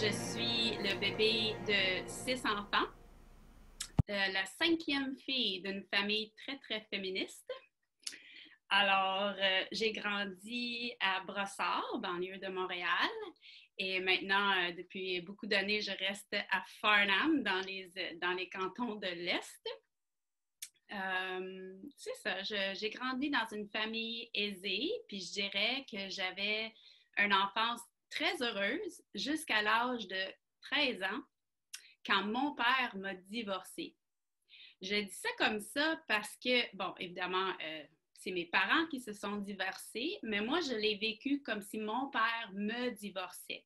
Je suis le bébé de 6 enfants, la cinquième fille d'une famille très, très féministe. Alors, j'ai grandi à Brossard, banlieue de Montréal. Et maintenant, depuis beaucoup d'années, je reste à Farnham, dans les cantons de l'Est. C'est ça, j'ai grandi dans une famille aisée, puis je dirais que j'avais une enfance très heureuse jusqu'à l'âge de 13 ans, quand mon père m'a divorcée. Je dis ça comme ça parce que, bon, évidemment, c'est mes parents qui se sont divorcés, mais moi, je l'ai vécu comme si mon père me divorçait.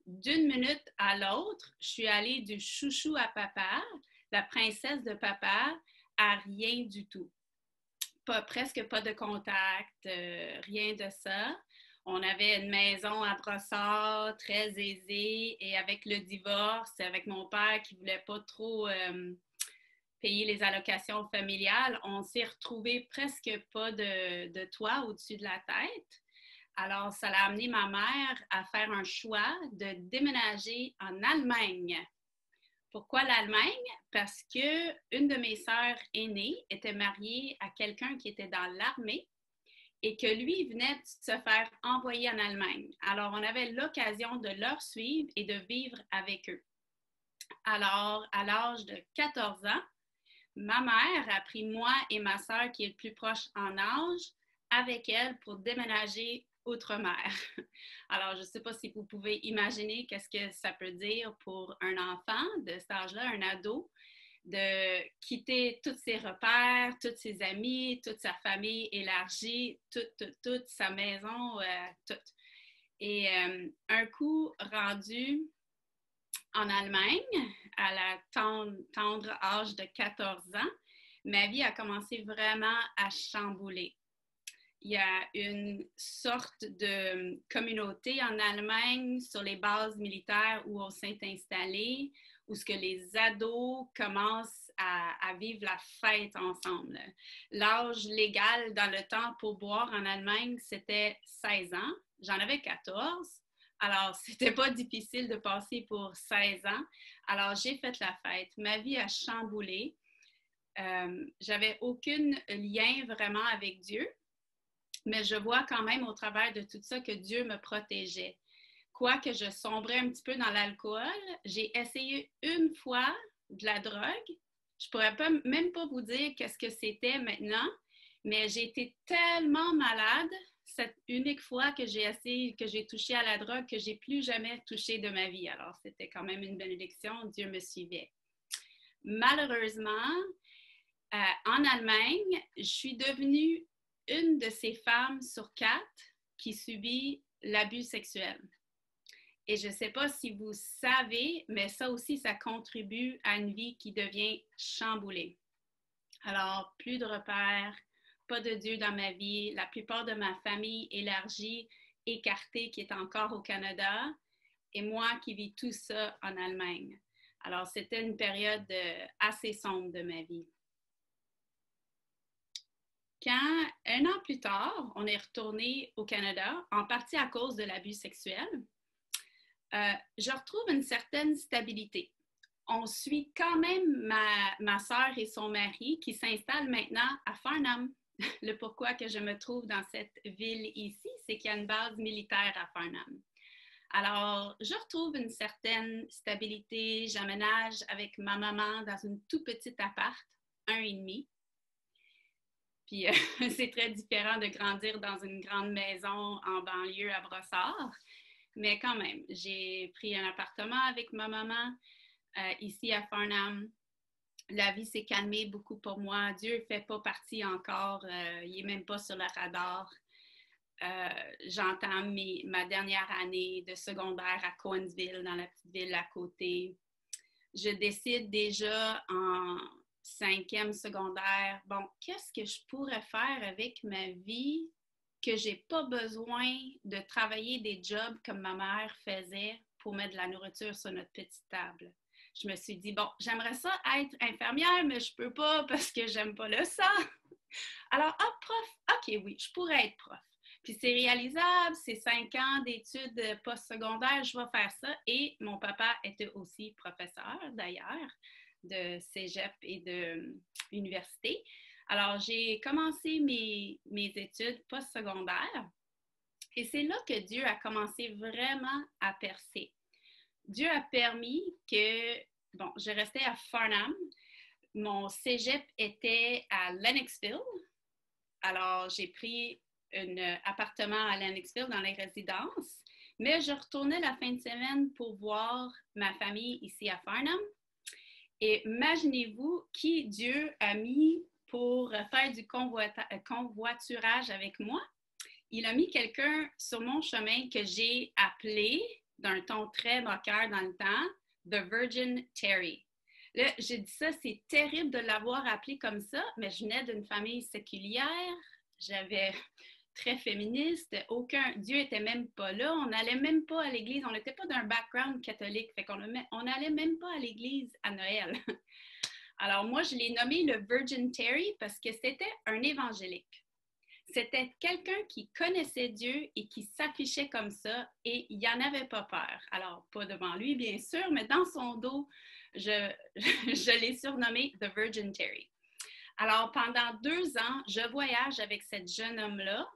D'une minute à l'autre, je suis allée du chouchou à papa, la princesse de papa, à rien du tout. Presque pas de contact, rien de ça. On avait une maison à Brossard, très aisée, et avec le divorce, avec mon père qui ne voulait pas trop payer les allocations familiales, on s'est retrouvé presque pas de toit au-dessus de la tête. Alors, ça l'a amené ma mère à faire un choix de déménager en Allemagne. Pourquoi l'Allemagne? Parce que une de mes sœurs aînées était mariée à quelqu'un qui était dans l'armée et que lui venait de se faire envoyer en Allemagne. Alors, on avait l'occasion de leur suivre et de vivre avec eux. Alors, à l'âge de 14 ans, ma mère a pris moi et ma sœur, qui est le plus proche en âge, avec elle pour déménager outre-mer. Alors, je ne sais pas si vous pouvez imaginer qu'est-ce que ça peut dire pour un enfant de cet âge-là, un ado, de quitter tous ses repères, tous ses amis, toute sa famille élargie, toute sa maison, tout. Et un coup rendu en Allemagne, à la tendre âge de 14 ans, ma vie a commencé vraiment à chambouler. Il y a une sorte de communauté en Allemagne sur les bases militaires où on s'est installé, où ce que les ados commencent à vivre la fête ensemble. L'âge légal dans le temps pour boire en Allemagne, c'était 16 ans. J'en avais 14. Alors, c'était pas difficile de passer pour 16 ans. Alors, j'ai fait la fête. Ma vie a chamboulé. J'avais aucun lien vraiment avec Dieu, mais je vois quand même au travers de tout ça que Dieu me protégeait. Quoique je sombrais un petit peu dans l'alcool, j'ai essayé une fois de la drogue. Je pourrais même pas vous dire qu'est-ce que c'était maintenant, mais j'ai été tellement malade cette unique fois que j'ai essayé, que j'ai touché à la drogue, que j'ai plus jamais touché de ma vie. Alors, c'était quand même une bénédiction. Dieu me suivait. Malheureusement, en Allemagne, je suis devenue une de ces femmes sur 4 qui subit l'abus sexuel. Et je ne sais pas si vous savez, mais ça aussi, ça contribue à une vie qui devient chamboulée. Alors, plus de repères, pas de Dieu dans ma vie, la plupart de ma famille élargie, écartée, qui est encore au Canada, et moi qui vis tout ça en Allemagne. Alors, c'était une période assez sombre de ma vie. Quand, un an plus tard, on est retourné au Canada, en partie à cause de l'abus sexuel, je retrouve une certaine stabilité. On suit quand même ma sœur et son mari qui s'installent maintenant à Farnham. Le pourquoi que je me trouve dans cette ville ici, c'est qu'il y a une base militaire à Farnham. Alors, je retrouve une certaine stabilité. J'aménage avec ma maman dans une tout petite appart, 1,5. Puis c'est très différent de grandir dans une grande maison en banlieue à Brossard. Mais quand même, j'ai pris un appartement avec ma maman ici à Farnham. La vie s'est calmée beaucoup pour moi. Dieu ne fait pas partie encore. Il n'est même pas sur le radar. J'entame ma dernière année de secondaire à Cowansville, dans la petite ville à côté. Je décide déjà en 5e secondaire, bon, qu'est-ce que je pourrais faire avec ma vie que je n'ai pas besoin de travailler des jobs comme ma mère faisait pour mettre de la nourriture sur notre petite table. Je me suis dit, bon, j'aimerais ça être infirmière, mais je ne peux pas parce que j'aime pas le sang. Alors, prof, OK, oui, je pourrais être prof. Puis c'est réalisable, c'est 5 ans d'études postsecondaires, je vais faire ça. Et mon papa était aussi professeur, d'ailleurs, de cégep et d'université. Alors, j'ai commencé mes études postsecondaires et c'est là que Dieu a commencé vraiment à percer. Dieu a permis que, bon, je restais à Farnham. Mon cégep était à Lennoxville. Alors, j'ai pris un appartement à Lennoxville dans les résidences, mais je retournais la fin de semaine pour voir ma famille ici à Farnham. Et imaginez-vous qui Dieu a mis pour faire du convoiturage avec moi. Il a mis quelqu'un sur mon chemin que j'ai appelé d'un ton très moqueur dans le temps, The Virgin Terry. Là, j'ai dit ça, c'est terrible de l'avoir appelé comme ça, mais je venais d'une famille séculière, j'avais très féministe, Dieu était même pas là, on n'allait même pas à l'église, on n'était pas d'un background catholique, fait qu'on n'allait même pas à l'église à Noël. Alors moi, je l'ai nommé le Virgin Terry parce que c'était un évangélique. C'était quelqu'un qui connaissait Dieu et qui s'affichait comme ça et il n'en avait pas peur. Alors, pas devant lui, bien sûr, mais dans son dos, je l'ai surnommé The Virgin Terry. Alors, pendant 2 ans, je voyage avec ce jeune homme-là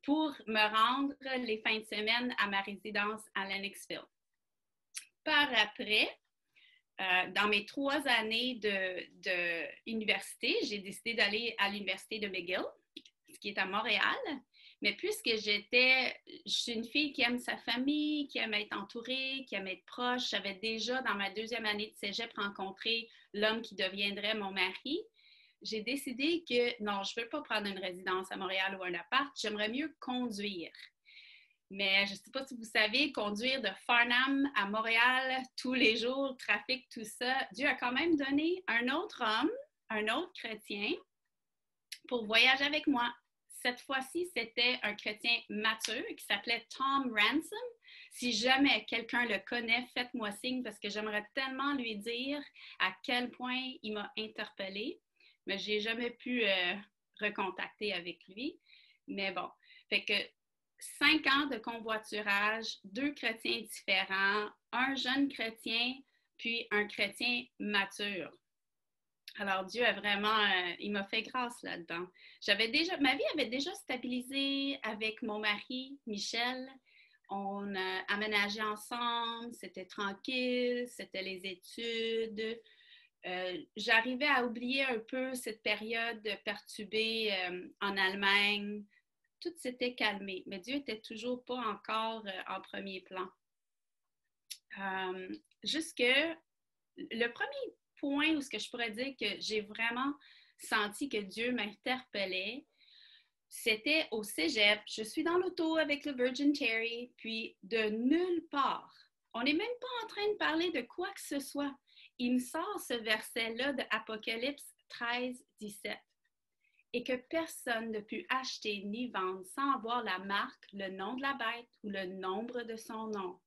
pour me rendre les fins de semaine à ma résidence à Lennoxville. Par après, dans mes 3 années d'université, j'ai décidé d'aller à l'université de McGill, qui est à Montréal. Mais puisque je suis une fille qui aime sa famille, qui aime être entourée, qui aime être proche, j'avais déjà dans ma 2e année de cégep rencontré l'homme qui deviendrait mon mari. J'ai décidé que non, je ne veux pas prendre une résidence à Montréal ou un appart, j'aimerais mieux conduire. Mais je ne sais pas si vous savez, conduire de Farnham à Montréal tous les jours, trafic, tout ça, Dieu a quand même donné un autre homme, un autre chrétien, pour voyager avec moi. Cette fois-ci, c'était un chrétien mature qui s'appelait Tom Ransom. Si jamais quelqu'un le connaît, faites-moi signe parce que j'aimerais tellement lui dire à quel point il m'a interpellée. Mais je n'ai jamais pu recontacter avec lui. Mais bon, fait que 5 ans de convoiturage, 2 chrétiens différents, un jeune chrétien, puis un chrétien mature. Alors, Dieu a vraiment, il m'a fait grâce là-dedans. Ma vie avait déjà stabilisé avec mon mari, Michel. On a aménagé ensemble, c'était tranquille, c'était les études. J'arrivais à oublier un peu cette période perturbée en Allemagne. Tout s'était calmé, mais Dieu n'était toujours pas encore en premier plan. Jusque le premier point où ce que je pourrais dire que j'ai vraiment senti que Dieu m'interpellait, c'était au cégep. Je suis dans l'auto avec le Virgin Terry, puis de nulle part, on n'est même pas en train de parler de quoi que ce soit. Il me sort ce verset-là de Apocalypse 13, 17. Et que personne ne put acheter ni vendre sans avoir la marque, le nom de la bête ou le nombre de son nom.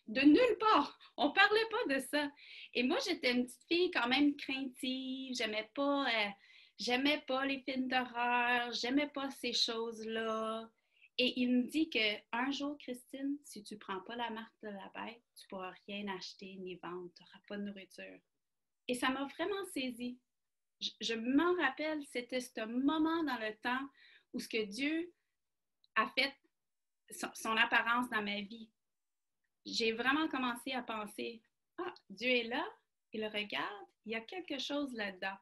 De nulle part. On ne parlait pas de ça. Et moi, j'étais une petite fille quand même craintive. J'aimais pas les films d'horreur. J'aimais pas ces choses-là. Et il me dit qu'un jour, Christine, si tu ne prends pas la marque de la bête, tu ne pourras rien acheter ni vendre. Tu n'auras pas de nourriture. Et ça m'a vraiment saisie. Je m'en rappelle, c'était ce moment dans le temps où ce que Dieu a fait son apparence dans ma vie. J'ai vraiment commencé à penser, Dieu est là, il le regarde, il y a quelque chose là-dedans.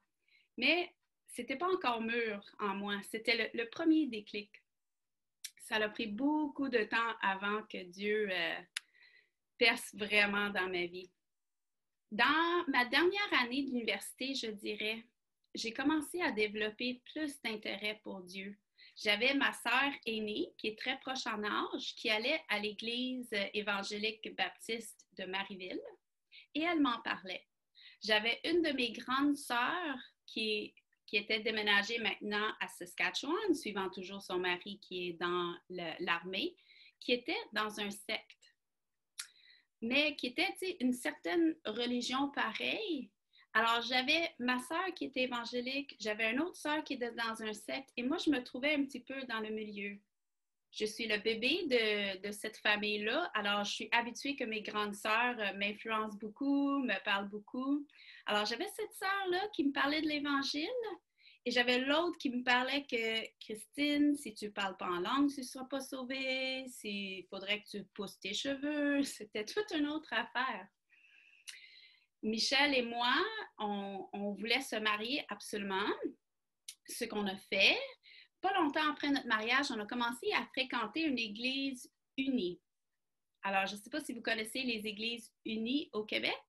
Mais c'était pas encore mûr en moi, c'était le premier déclic. Ça a pris beaucoup de temps avant que Dieu perce vraiment dans ma vie. Dans ma dernière année d'université, je dirais, j'ai commencé à développer plus d'intérêt pour Dieu. J'avais ma sœur aînée, qui est très proche en âge, qui allait à l'église évangélique baptiste de Marieville, et elle m'en parlait. J'avais une de mes grandes sœurs qui était déménagée maintenant à Saskatchewan, suivant toujours son mari qui est dans l'armée, qui était dans un secte, mais qui était une certaine religion pareille, Alors, j'avais ma sœur qui était évangélique, j'avais une autre sœur qui était dans un secte, et moi, je me trouvais un petit peu dans le milieu. Je suis le bébé de cette famille-là, alors je suis habituée que mes grandes sœurs m'influencent beaucoup, me parlent beaucoup. Alors, j'avais cette sœur-là qui me parlait de l'Évangile, et j'avais l'autre qui me parlait que, Christine, si tu ne parles pas en langue, tu ne seras pas sauvée, il faudrait que tu pousses tes cheveux. C'était toute une autre affaire. Michel et moi, on voulait se marier absolument, ce qu'on a fait. Pas longtemps après notre mariage, on a commencé à fréquenter une église unie. Alors, je ne sais pas si vous connaissez les églises unies au Québec,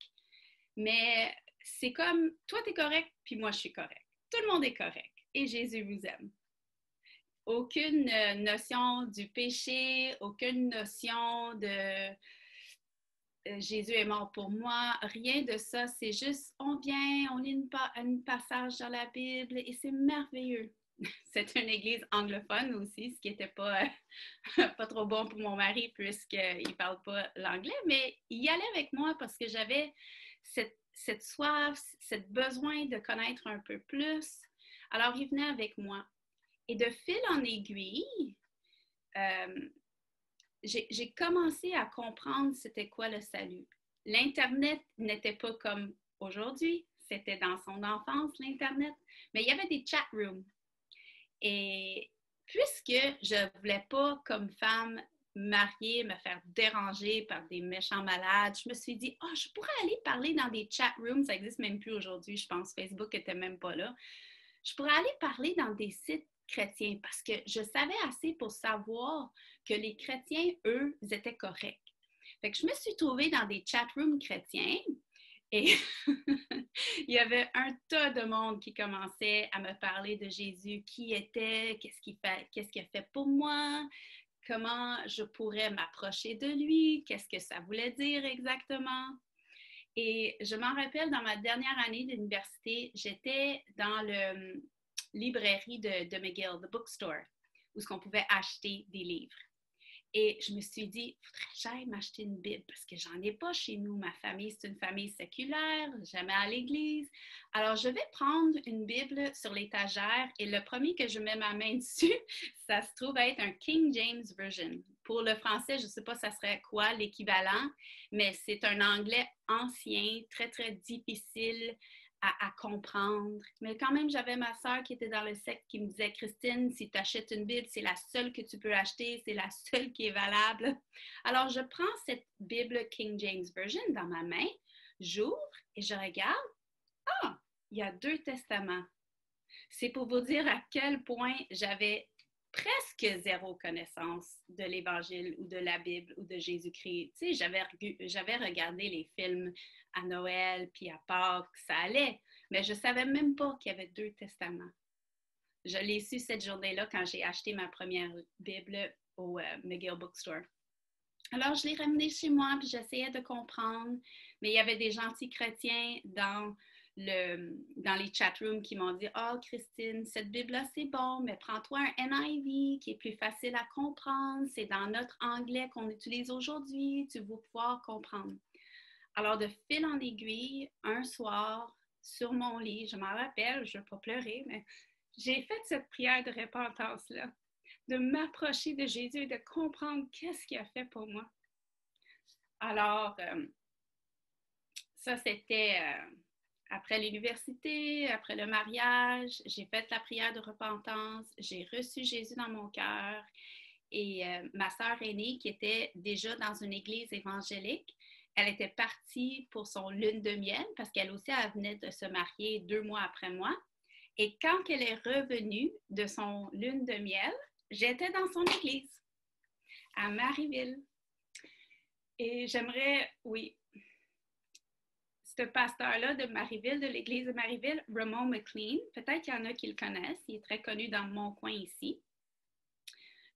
mais c'est comme, toi, tu es correct, puis moi, je suis correct. Tout le monde est correct et Jésus vous aime. Aucune notion du péché, aucune notion de Jésus est mort pour moi, rien de ça. C'est juste, on vient, on lit un passage dans la Bible et c'est merveilleux. C'est une église anglophone aussi, ce qui n'était pas, pas trop bon pour mon mari puisqu'il ne parle pas l'anglais, mais il y allait avec moi parce que j'avais cette soif, ce besoin de connaître un peu plus. Alors, il venait avec moi. Et de fil en aiguille, j'ai commencé à comprendre c'était quoi le salut. L'Internet n'était pas comme aujourd'hui, c'était dans son enfance, l'Internet, mais il y avait des chat rooms. Et puisque je ne voulais pas, comme femme mariée, me faire déranger par des méchants malades, je me suis dit, oh, je pourrais aller parler dans des chat rooms, ça n'existe même plus aujourd'hui, je pense, Facebook n'était même pas là. Je pourrais aller parler dans des sites chrétiens parce que je savais assez pour savoir que les chrétiens, eux, étaient corrects. Fait que je me suis trouvée dans des chat rooms chrétiens et il y avait un tas de monde qui commençait à me parler de Jésus, qui était, qu'est-ce qu'il a fait pour moi, comment je pourrais m'approcher de lui, qu'est-ce que ça voulait dire exactement. Et je m'en rappelle, dans ma dernière année d'université, j'étais dans le librairie de McGill, the bookstore, où on pouvait acheter des livres. Et je me suis dit, il faudrait que j'aille m'acheter une Bible parce que j'en ai pas chez nous. Ma famille, c'est une famille séculaire, jamais à l'église. Alors, je vais prendre une Bible sur l'étagère et le premier que je mets ma main dessus, ça se trouve être un King James Version. Pour le français, je ne sais pas ça serait quoi l'équivalent, mais c'est un anglais ancien, très, très difficile à comprendre. Mais quand même, j'avais ma sœur qui était dans le secte qui me disait, Christine, si tu achètes une Bible, c'est la seule que tu peux acheter, c'est la seule qui est valable. Alors, je prends cette Bible King James Version dans ma main, j'ouvre et je regarde. Ah, il y a 2 testaments. C'est pour vous dire à quel point j'avais presque zéro connaissance de l'Évangile ou de la Bible ou de Jésus-Christ. Tu sais, j'avais regardé les films à Noël puis à Pâques, ça allait, mais je ne savais même pas qu'il y avait 2 testaments. Je l'ai su cette journée-là quand j'ai acheté ma première Bible au McGill Bookstore. Alors, je l'ai ramenée chez moi puis j'essayais de comprendre, mais il y avait des gentils chrétiens dans les chatrooms qui m'ont dit « Oh, Christine, cette Bible-là, c'est bon, mais prends-toi un NIV qui est plus facile à comprendre. C'est dans notre anglais qu'on utilise aujourd'hui. Tu vas pouvoir comprendre. » Alors, de fil en aiguille, un soir, sur mon lit, je m'en rappelle, je ne vais pas pleurer, mais j'ai fait cette prière de repentance-là, de m'approcher de Jésus et de comprendre qu'est-ce qu'il a fait pour moi. Alors, ça, c'était après l'université, après le mariage, j'ai fait la prière de repentance, j'ai reçu Jésus dans mon cœur et ma sœur aînée, qui était déjà dans une église évangélique, elle était partie pour son lune de miel parce qu'elle aussi, elle venait de se marier 2 mois après moi. Et quand elle est revenue de son lune de miel, j'étais dans son église à Marieville. Et j'aimerais, oui, ce pasteur-là de Marieville, de l'église de Marieville, Ramon McLean, peut-être qu'il y en a qui le connaissent, il est très connu dans mon coin ici.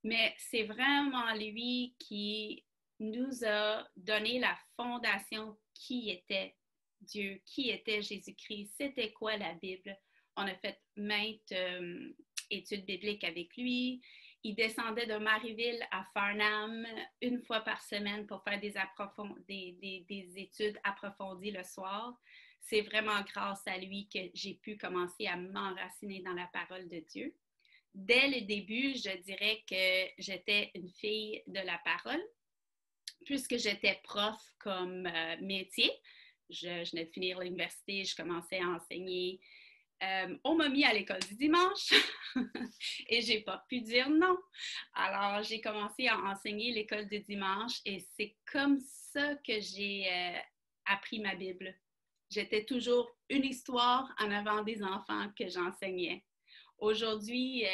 Mais c'est vraiment lui qui nous a donné la fondation qui était Dieu, qui était Jésus-Christ, c'était quoi la Bible. On a fait maintes études bibliques avec lui. Il descendait de Marieville à Farnham une fois par semaine pour faire des études approfondies le soir. C'est vraiment grâce à lui que j'ai pu commencer à m'enraciner dans la parole de Dieu. Dès le début, je dirais que j'étais une fille de la parole, puisque j'étais prof comme métier. Je venais de finir l'université, je commençais à enseigner. On m'a mis à l'école du dimanche et j'ai pas pu dire non. Alors, j'ai commencé à enseigner l'école du dimanche et c'est comme ça que j'ai appris ma Bible. J'étais toujours une histoire en avant des enfants que j'enseignais. Aujourd'hui,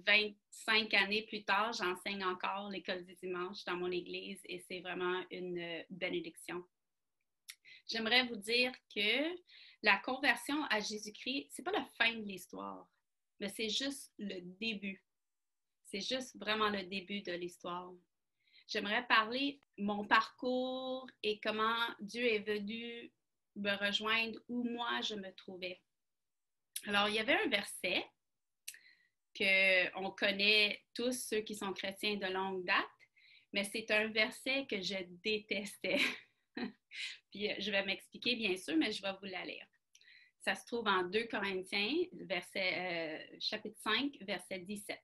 25 années plus tard, j'enseigne encore l'école du dimanche dans mon église et c'est vraiment une bénédiction. J'aimerais vous dire que la conversion à Jésus-Christ, c'est pas la fin de l'histoire, mais c'est juste le début. C'est juste vraiment le début de l'histoire. J'aimerais parler de mon parcours et comment Dieu est venu me rejoindre où moi je me trouvais. Alors, il y avait un verset qu'on connaît tous, ceux qui sont chrétiens de longue date, mais c'est un verset que je détestais. Puis je vais m'expliquer bien sûr, mais je vais vous la lire. Ça se trouve en 2 Corinthiens, chapitre 5, verset 17.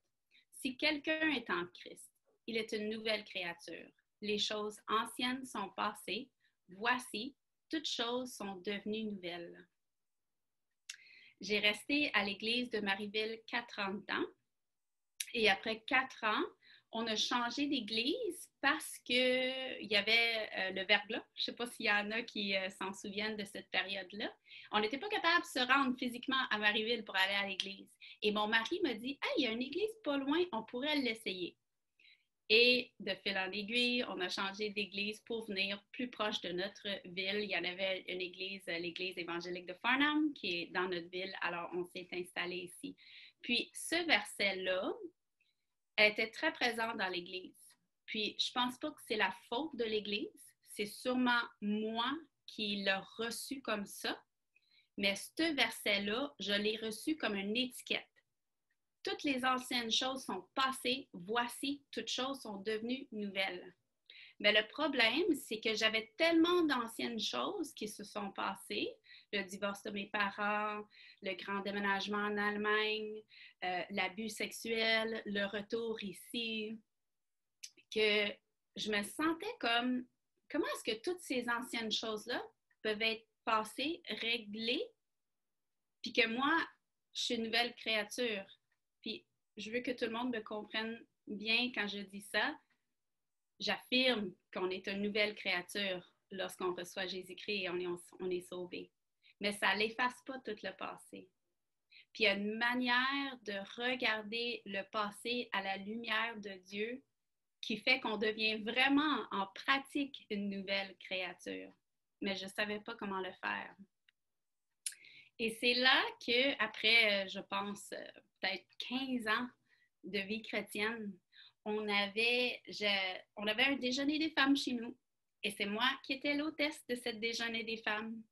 Si quelqu'un est en Christ, il est une nouvelle créature. Les choses anciennes sont passées. Voici, toutes choses sont devenues nouvelles. J'ai resté à l'église de Marieville 40 ans. Et après 4 ans, on a changé d'église parce qu'il y avait le verglas. Je ne sais pas s'il y en a qui s'en souviennent de cette période-là. On n'était pas capable de se rendre physiquement à Marieville pour aller à l'église. Et mon mari m'a dit « Hey, il y a une église pas loin, on pourrait l'essayer. » Et de fil en aiguille, on a changé d'église pour venir plus proche de notre ville. Il y en avait une église, l'église évangélique de Farnham, qui est dans notre ville. Alors, on s'est installé ici. Puis, ce verset-là était très présent dans l'église. Puis, je pense pas que c'est la faute de l'église. C'est sûrement moi qui l'ai reçu comme ça. Mais ce verset-là, je l'ai reçu comme une étiquette. Toutes les anciennes choses sont passées, voici, toutes choses sont devenues nouvelles. Mais le problème, c'est que j'avais tellement d'anciennes choses qui se sont passées, le divorce de mes parents, le grand déménagement en Allemagne, l'abus sexuel, le retour ici, que je me sentais comme, comment est-ce que toutes ces anciennes choses-là peuvent être passées, réglées, puis que moi, je suis une nouvelle créature. Puis, je veux que tout le monde me comprenne bien quand je dis ça. J'affirme qu'on est une nouvelle créature lorsqu'on reçoit Jésus-Christ et on est sauvé. Mais ça n'efface pas tout le passé. Puis, il y a une manière de regarder le passé à la lumière de Dieu qui fait qu'on devient vraiment en pratique une nouvelle créature. Mais je ne savais pas comment le faire. Et c'est là qu'après, je pense, peut-être 15 ans de vie chrétienne, on avait un déjeuner des femmes chez nous. Et c'est moi qui étais l'hôtesse de ce déjeuner des femmes.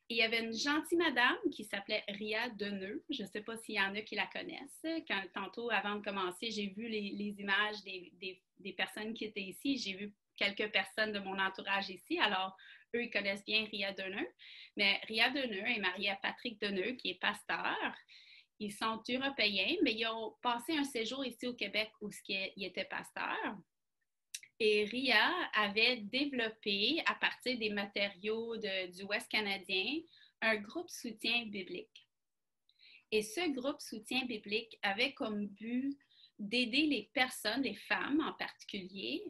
Et il y avait une gentille madame qui s'appelait Ria Deneux. Je ne sais pas s'il y en a qui la connaissent. Tantôt, avant de commencer, j'ai vu les images des personnes qui étaient ici. J'ai vu quelques personnes de mon entourage ici. Alors, eux, ils connaissent bien Ria Deneux. Mais Ria Deneux est mariée à Patrick Deneux, qui est pasteur. Ils sont européens, mais ils ont passé un séjour ici au Québec où ils étaient pasteurs. Et Ria avait développé, à partir des matériaux du Ouest canadien, un groupe soutien biblique. Et ce groupe soutien biblique avait comme but d'aider les personnes, les femmes en particulier,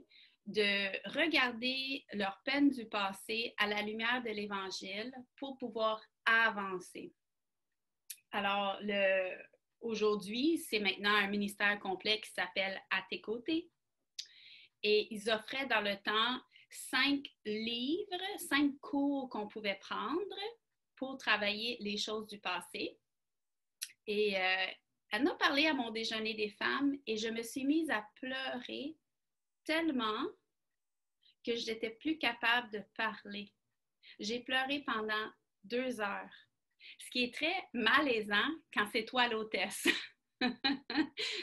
de regarder leur peine du passé à la lumière de l'Évangile pour pouvoir avancer. Alors, aujourd'hui, c'est maintenant un ministère complet qui s'appelle « À tes côtés ». Et ils offraient dans le temps 5 livres, 5 cours qu'on pouvait prendre pour travailler les choses du passé. Et elle m'a parlé à mon déjeuner des femmes et je me suis mise à pleurer tellement que je n'étais plus capable de parler. J'ai pleuré pendant 2 heures, ce qui est très malaisant quand c'est toi l'hôtesse.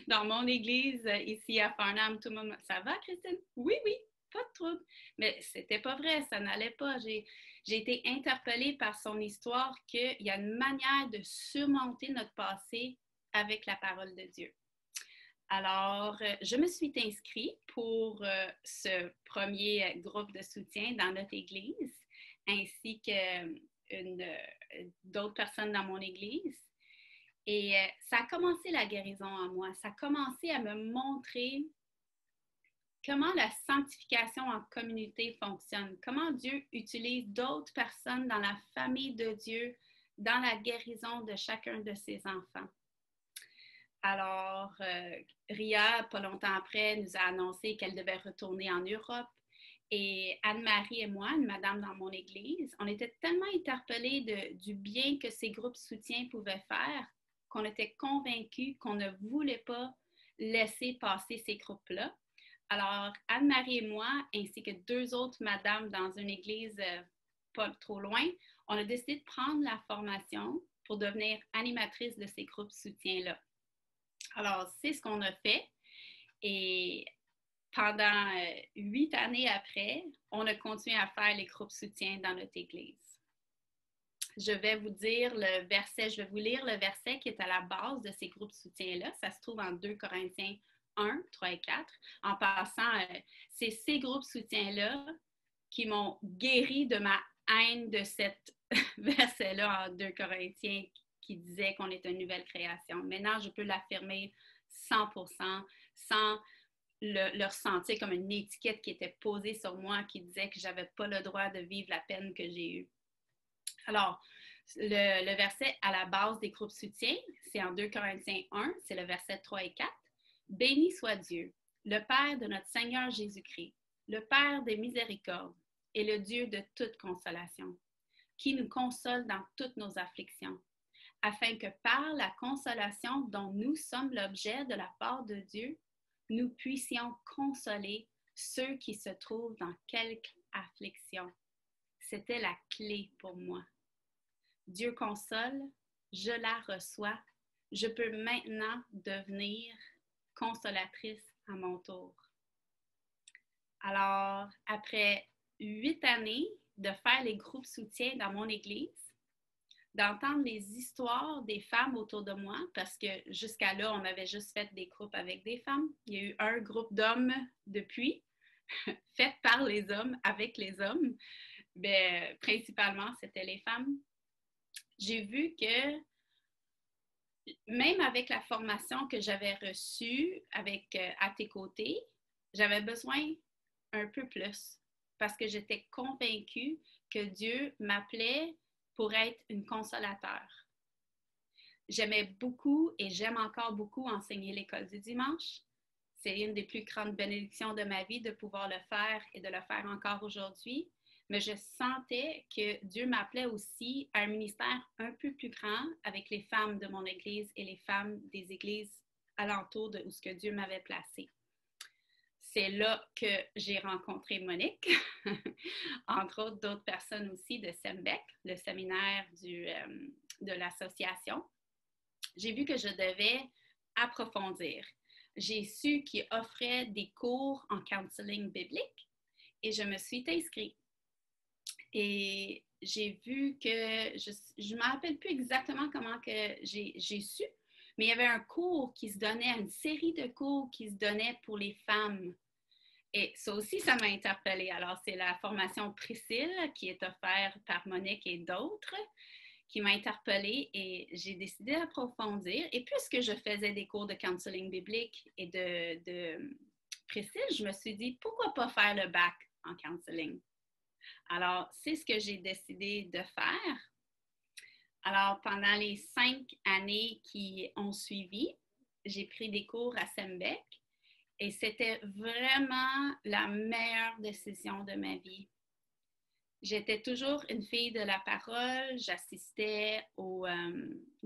Dans mon église, ici à Farnham, tout le monde, ça va, Christine? Oui, oui, pas de trouble. Mais c'était pas vrai, ça n'allait pas. J'ai été interpellée par son histoire qu'il y a une manière de surmonter notre passé avec la parole de Dieu. Alors, je me suis inscrite pour ce premier groupe de soutien dans notre église, ainsi que d'autres personnes dans mon église. Et ça a commencé la guérison en moi. Ça a commencé à me montrer comment la sanctification en communauté fonctionne, comment Dieu utilise d'autres personnes dans la famille de Dieu, dans la guérison de chacun de ses enfants. Alors, Ria, pas longtemps après, nous a annoncé qu'elle devait retourner en Europe. Et Anne-Marie et moi, une madame dans mon église, on était tellement interpellés du bien que ces groupes soutien pouvaient faire qu'on était convaincus qu'on ne voulait pas laisser passer ces groupes-là. Alors, Anne-Marie et moi, ainsi que deux autres madames dans une église pas trop loin, on a décidé de prendre la formation pour devenir animatrice de ces groupes soutien-là. Alors, c'est ce qu'on a fait. Et pendant 8 années après, on a continué à faire les groupes soutien dans notre église. Je vais vous dire le verset, je vais vous lire le verset qui est à la base de ces groupes soutien-là. Ça se trouve en 2 Corinthiens 1, 3 et 4. En passant, c'est ces groupes soutien-là qui m'ont guéri de ma haine de cet verset-là en 2 Corinthiens qui disait qu'on est une nouvelle création. Maintenant, je peux l'affirmer 100%, sans le ressentir comme une étiquette qui était posée sur moi qui disait que je n'avais pas le droit de vivre la peine que j'ai eue. Alors, le verset à la base des groupes soutien, c'est en 2 Corinthiens 1, c'est le verset 3 et 4. Béni soit Dieu, le Père de notre Seigneur Jésus-Christ, le Père des miséricordes et le Dieu de toute consolation, qui nous console dans toutes nos afflictions, afin que par la consolation dont nous sommes l'objet de la part de Dieu, nous puissions consoler ceux qui se trouvent dans quelque affliction. C'était la clé pour moi. Dieu console, je la reçois, je peux maintenant devenir consolatrice à mon tour. Alors, après 8 années de faire les groupes soutien dans mon église, d'entendre les histoires des femmes autour de moi, parce que jusqu'à là, on avait juste fait des groupes avec des femmes. Il y a eu un groupe d'hommes depuis, fait par les hommes, avec les hommes. Mais principalement, c'était les femmes. J'ai vu que même avec la formation que j'avais reçue avec À tes côtés, j'avais besoin un peu plus parce que j'étais convaincue que Dieu m'appelait pour être une consolateur. J'aimais beaucoup et j'aime encore beaucoup enseigner l'école du dimanche. C'est une des plus grandes bénédictions de ma vie de pouvoir le faire et de le faire encore aujourd'hui. Mais je sentais que Dieu m'appelait aussi à un ministère un peu plus grand avec les femmes de mon église et les femmes des églises alentours de où ce que Dieu m'avait placé. C'est là que j'ai rencontré Monique, entre autres d'autres personnes aussi de SEMBEC, le séminaire de l'association. J'ai vu que je devais approfondir. J'ai su qu'il offrait des cours en counseling biblique et je me suis inscrite. Et j'ai vu que, je ne me rappelle plus exactement comment que j'ai su, mais il y avait un cours qui se donnait, une série de cours qui se donnaient pour les femmes. Et ça aussi, ça m'a interpellée. Alors, c'est la formation Priscille qui est offerte par Monique et d'autres qui m'a interpellée et j'ai décidé d'approfondir. Et puisque je faisais des cours de counseling biblique et de Priscille, je me suis dit, pourquoi pas faire le bac en counseling? Alors, c'est ce que j'ai décidé de faire. Alors, pendant les 5 années qui ont suivi, j'ai pris des cours à SEMBEC et c'était vraiment la meilleure décision de ma vie. J'étais toujours une fille de la parole, j'assistais aux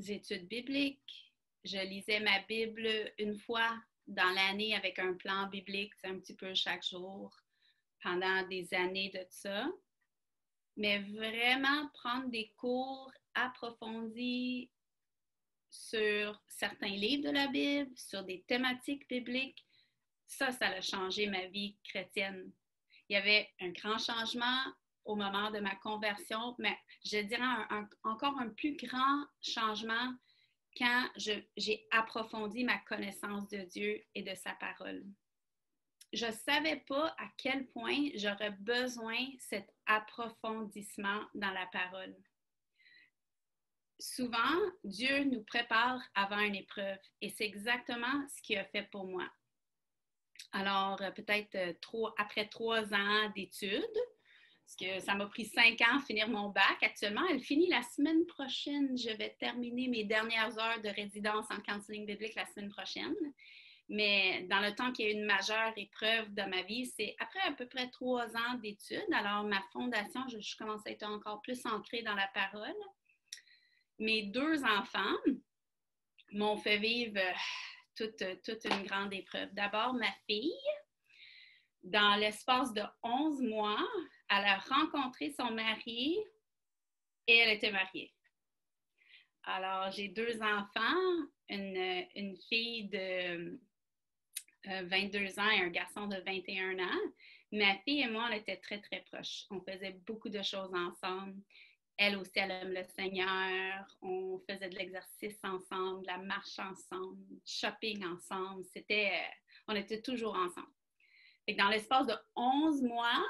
études bibliques, je lisais ma Bible une fois dans l'année avec un plan biblique, un petit peu chaque jour, pendant des années de ça. Mais vraiment prendre des cours approfondis sur certains livres de la Bible, sur des thématiques bibliques, ça a changé ma vie chrétienne. Il y avait un grand changement au moment de ma conversion, mais je dirais encore un plus grand changement quand j'ai approfondi ma connaissance de Dieu et de sa parole. Je ne savais pas à quel point j'aurais besoin de cet approfondissement dans la parole. Souvent, Dieu nous prépare avant une épreuve et c'est exactement ce qu'il a fait pour moi. Alors, peut-être après 3 ans d'études, parce que ça m'a pris 5 ans à finir mon bac. Actuellement, elle finit la semaine prochaine. Je vais terminer mes dernières heures de résidence en counseling biblique la semaine prochaine. Mais dans le temps qu'il y a eu une majeure épreuve dans ma vie, c'est après à peu près 3 ans d'études. Alors, ma fondation, je commence à être encore plus ancrée dans la parole. Mes 2 enfants m'ont fait vivre toute une grande épreuve. D'abord, ma fille, dans l'espace de 11 mois, elle a rencontré son mari et elle était mariée. Alors, j'ai 2 enfants, une fille de 22 ans et un garçon de 21 ans. Ma fille et moi, on était très, très proches. On faisait beaucoup de choses ensemble. Elle aussi, elle aime le Seigneur. On faisait de l'exercice ensemble, de la marche ensemble, shopping ensemble. On était toujours ensemble. Et dans l'espace de 11 mois,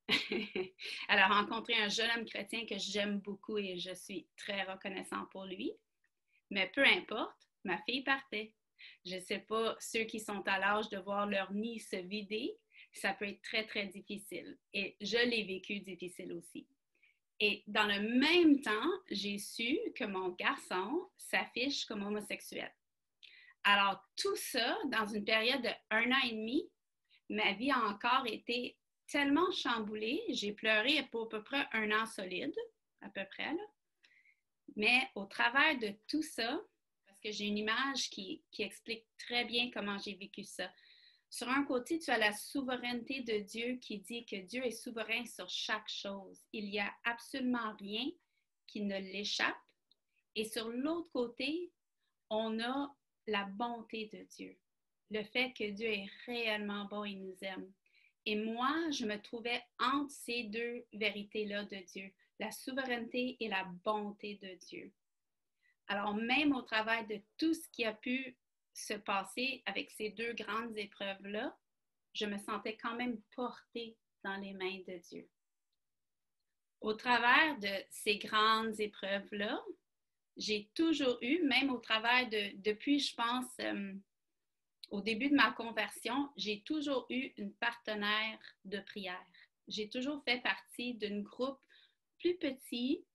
elle a rencontré un jeune homme chrétien que j'aime beaucoup et je suis très reconnaissante pour lui. Mais peu importe, ma fille partait. Je ne sais pas, ceux qui sont à l'âge de voir leur nid se vider, ça peut être très, très difficile. Et je l'ai vécu difficile aussi. Et dans le même temps, j'ai su que mon garçon s'affiche comme homosexuel. Alors, tout ça, dans une période de 1 an et demi, ma vie a encore été tellement chamboulée. J'ai pleuré pour à peu près 1 an solide, à peu près, là. Mais au travers de tout ça, parce que j'ai une image qui explique très bien comment j'ai vécu ça. Sur un côté, tu as la souveraineté de Dieu qui dit que Dieu est souverain sur chaque chose. Il n'y a absolument rien qui ne l'échappe. Et sur l'autre côté, on a la bonté de Dieu. Le fait que Dieu est réellement bon et nous aime. Et moi, je me trouvais entre ces 2 vérités-là de Dieu, la souveraineté et la bonté de Dieu. Alors, même au travers de tout ce qui a pu se passer avec ces 2 grandes épreuves-là, je me sentais quand même portée dans les mains de Dieu. Au travers de ces grandes épreuves-là, j'ai toujours eu, même au travers depuis, je pense, au début de ma conversion, j'ai toujours eu une partenaire de prière. J'ai toujours fait partie d'un groupe plus petit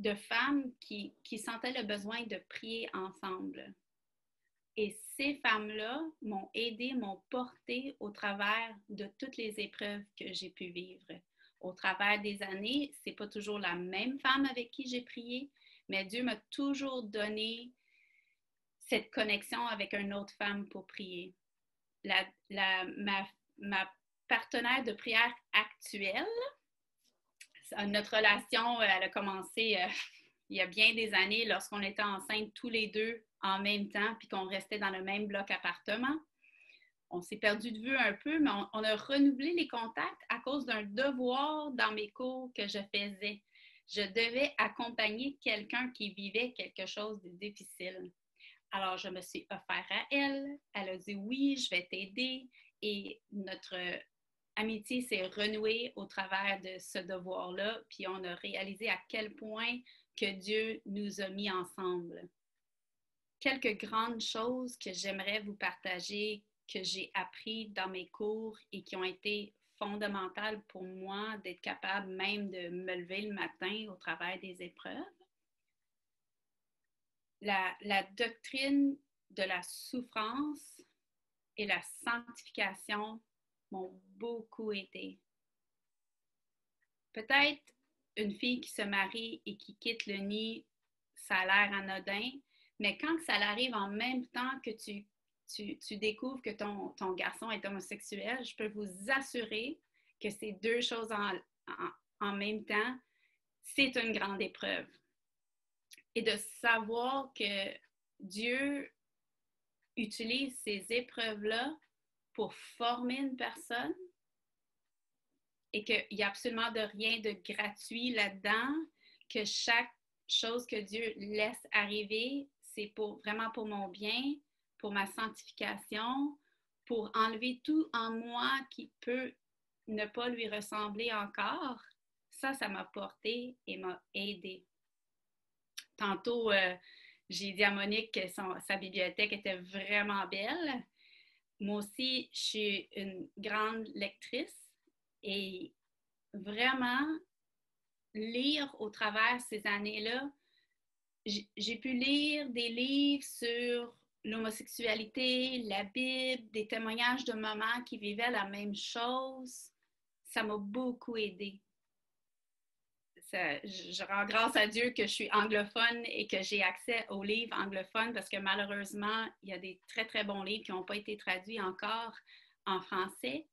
de femmes qui sentaient le besoin de prier ensemble. Et ces femmes-là m'ont aidée, m'ont portée au travers de toutes les épreuves que j'ai pu vivre. Au travers des années, c'est pas toujours la même femme avec qui j'ai prié, mais Dieu m'a toujours donné cette connexion avec une autre femme pour prier. Ma partenaire de prière actuelle, notre relation, elle a commencé il y a bien des années lorsqu'on était enceintes tous les 2 en même temps puis qu'on restait dans le même bloc appartement. On s'est perdu de vue un peu, mais on a renouvelé les contacts à cause d'un devoir dans mes cours que je faisais. Je devais accompagner quelqu'un qui vivait quelque chose de difficile. Alors, je me suis offert à elle. Elle a dit oui, je vais t'aider. Et notre amitié s'est renouée au travers de ce devoir-là. Puis on a réalisé à quel point que Dieu nous a mis ensemble. Quelques grandes choses que j'aimerais vous partager, que j'ai appris dans mes cours et qui ont été fondamentales pour moi d'être capable même de me lever le matin au travers des épreuves. La doctrine de la souffrance et la sanctification m'ont beaucoup aidé. Peut-être une fille qui se marie et qui quitte le nid, ça a l'air anodin, mais quand ça arrive en même temps que tu découvres que ton garçon est homosexuel, je peux vous assurer que ces 2 choses en même temps, c'est une grande épreuve. et de savoir que Dieu utilise ces épreuves-là pour former une personne et qu'il n'y a absolument de rien de gratuit là-dedans, que chaque chose que Dieu laisse arriver, c'est vraiment pour mon bien, pour ma sanctification, pour enlever tout en moi qui peut ne pas lui ressembler encore. Ça m'a porté et m'a aidé. Tantôt, j'ai dit à Monique que sa bibliothèque était vraiment belle. Moi aussi, je suis une grande lectrice et vraiment lire au travers ces années-là, j'ai pu lire des livres sur l'homosexualité, la Bible, des témoignages de mamans qui vivaient la même chose. Ça m'a beaucoup aidée. Je rends grâce à Dieu que je suis anglophone et que j'ai accès aux livres anglophones parce que malheureusement, il y a des très, très bons livres qui n'ont pas été traduits encore en français.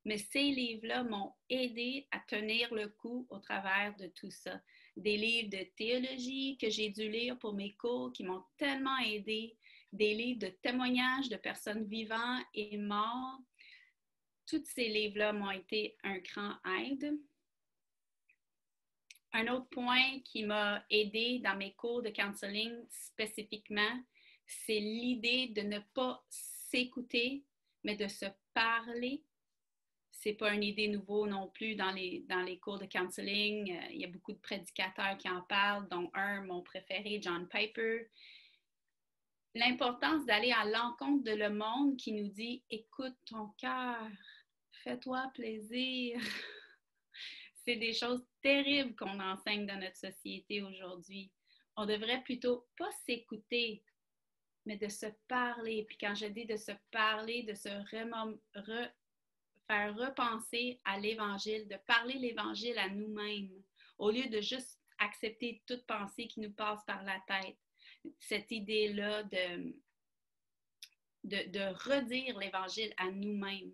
Mais ces livres-là m'ont aidé à tenir le coup au travers de tout ça. Des livres de théologie que j'ai dû lire pour mes cours qui m'ont tellement aidé. Des livres de témoignages de personnes vivantes et mortes. Tous ces livres-là m'ont été un grand aide. Un autre point qui m'a aidé dans mes cours de counseling spécifiquement, c'est l'idée de ne pas s'écouter, mais de se parler. C'est pas une idée nouveau non plus dans les cours de counseling. Il y a beaucoup de prédicateurs qui en parlent, dont un, mon préféré, John Piper. L'importance d'aller à l'encontre de le monde qui nous dit « Écoute ton cœur, fais-toi plaisir ». C'est des choses terribles qu'on enseigne dans notre société aujourd'hui. On devrait plutôt pas s'écouter, mais de se parler. Puis quand je dis de se parler, de se faire repenser à l'Évangile, de parler l'Évangile à nous-mêmes, au lieu de juste accepter toute pensée qui nous passe par la tête. Cette idée-là de redire l'Évangile à nous-mêmes,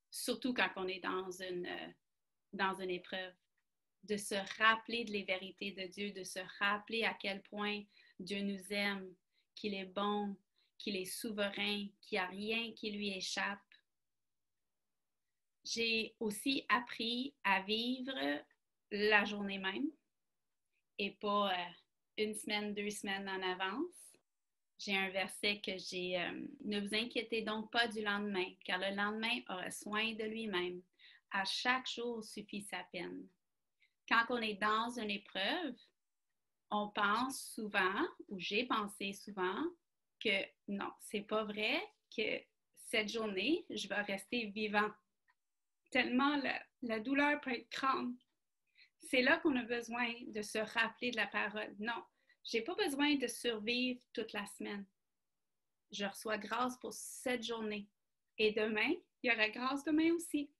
surtout quand on est dans une épreuve, de se rappeler de les vérités de Dieu, de se rappeler à quel point Dieu nous aime, qu'il est bon, qu'il est souverain, qu'il n'y a rien qui lui échappe. J'ai aussi appris à vivre la journée même et pas une semaine, 2 semaines en avance. J'ai un verset que j'ai ne vous inquiétez donc pas du lendemain, car le lendemain aura soin de lui-même. À chaque jour suffit sa peine. Quand on est dans une épreuve, on pense souvent, ou j'ai pensé souvent, que non, c'est pas vrai que cette journée, je vais rester vivant. Tellement la douleur peut être grande. C'est là qu'on a besoin de se rappeler de la parole. Non, j'ai pas besoin de survivre toute la semaine. Je reçois grâce pour cette journée. Et demain, il y aura grâce demain aussi.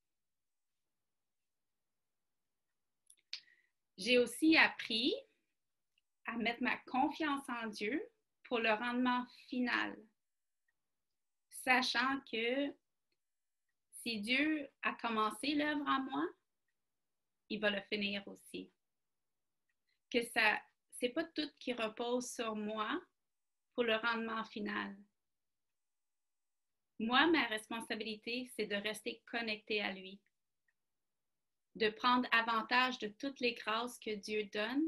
J'ai aussi appris à mettre ma confiance en Dieu pour le rendement final, sachant que si Dieu a commencé l'œuvre en moi, il va le finir aussi. Que c'est pas tout qui repose sur moi pour le rendement final. Moi, ma responsabilité, c'est de rester connectée à lui, de prendre avantage de toutes les grâces que Dieu donne,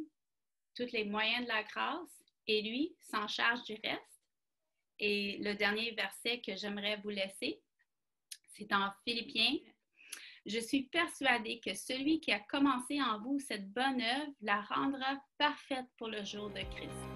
tous les moyens de la grâce, et lui s'en charge du reste. Et le dernier verset que j'aimerais vous laisser, c'est en Philippiens. Je suis persuadée que celui qui a commencé en vous cette bonne œuvre la rendra parfaite pour le jour de Christ.